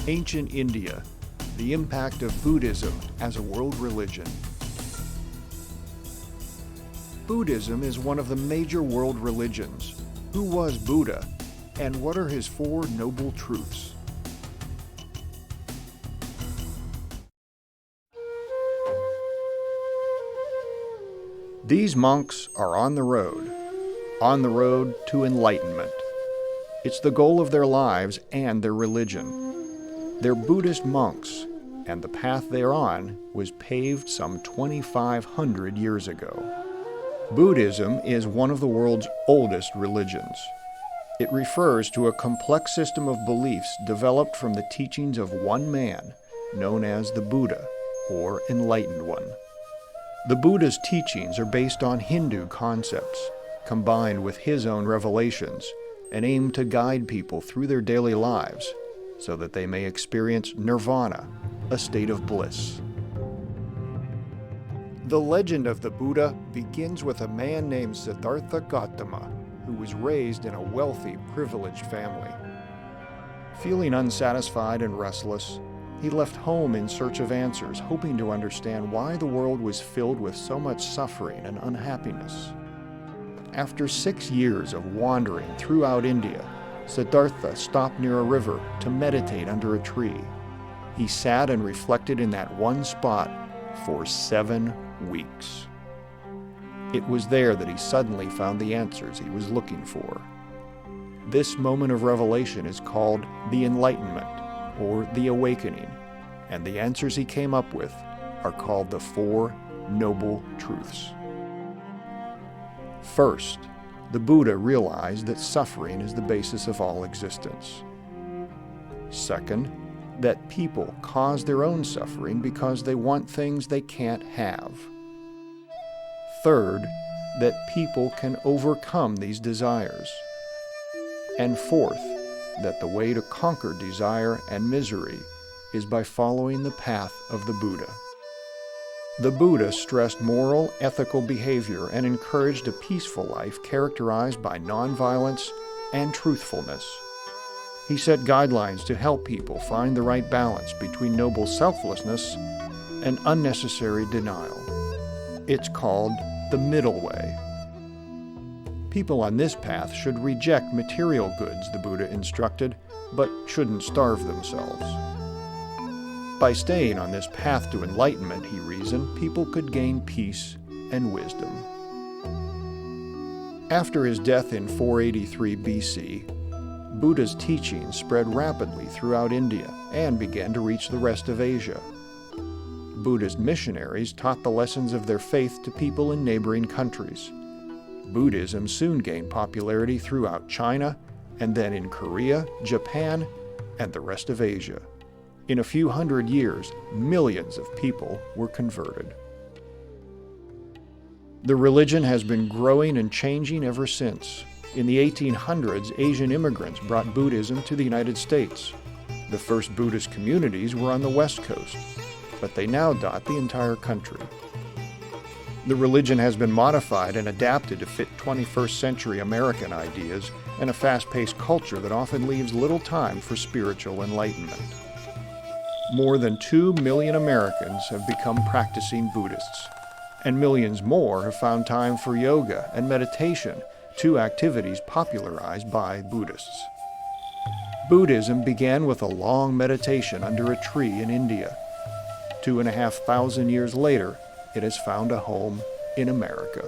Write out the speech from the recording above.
Ancient India, the impact of Buddhism as a world religion. Buddhism is one of the major world religions. Who was Buddha, and what are his four noble truths? These monks are on the road to enlightenment. It's the goal of their lives and their religion. They're Buddhist monks, and the path they're on was paved some 2,500 years ago. Buddhism is one of the world's oldest religions. It refers to a complex system of beliefs developed from the teachings of one man, known as the Buddha, or Enlightened One. The Buddha's teachings are based on Hindu concepts, combined with his own revelations, and aim to guide people through their daily lives so that they may experience nirvana, a state of bliss. The legend of the Buddha begins with a man named Siddhartha Gautama, who was raised in a wealthy, privileged family. Feeling unsatisfied and restless, he left home in search of answers, hoping to understand why the world was filled with so much suffering and unhappiness. After 6 years of wandering throughout India, Siddhartha stopped near a river to meditate under a tree. He sat and reflected in that one spot for 7 weeks. It was there that he suddenly found the answers he was looking for. This moment of revelation is called the Enlightenment, or the Awakening, and the answers he came up with are called the Four Noble Truths. First, the Buddha realized that suffering is the basis of all existence. Second, that people cause their own suffering because they want things they can't have. Third, that people can overcome these desires. And fourth, that the way to conquer desire and misery is by following the path of the Buddha. The Buddha stressed moral, ethical behavior and encouraged a peaceful life characterized by nonviolence and truthfulness. He set guidelines to help people find the right balance between noble selflessness and unnecessary denial. It's called the middle way. People on this path should reject material goods, the Buddha instructed, but shouldn't starve themselves. By staying on this path to enlightenment, he reasoned, people could gain peace and wisdom. After his death in 483 BC, Buddha's teachings spread rapidly throughout India and began to reach the rest of Asia. Buddhist missionaries taught the lessons of their faith to people in neighboring countries. Buddhism soon gained popularity throughout China, and then in Korea, Japan, and the rest of Asia. In a few hundred years, millions of people were converted. The religion has been growing and changing ever since. In the 1800s, Asian immigrants brought Buddhism to the United States. The first Buddhist communities were on the West Coast, but they now dot the entire country. The religion has been modified and adapted to fit 21st century American ideas and a fast-paced culture that often leaves little time for spiritual enlightenment. More than 2 million Americans have become practicing Buddhists, and millions more have found time for yoga and meditation, two activities popularized by Buddhists. Buddhism began with a long meditation under a tree in India. 2,500 years later, it has found a home in America.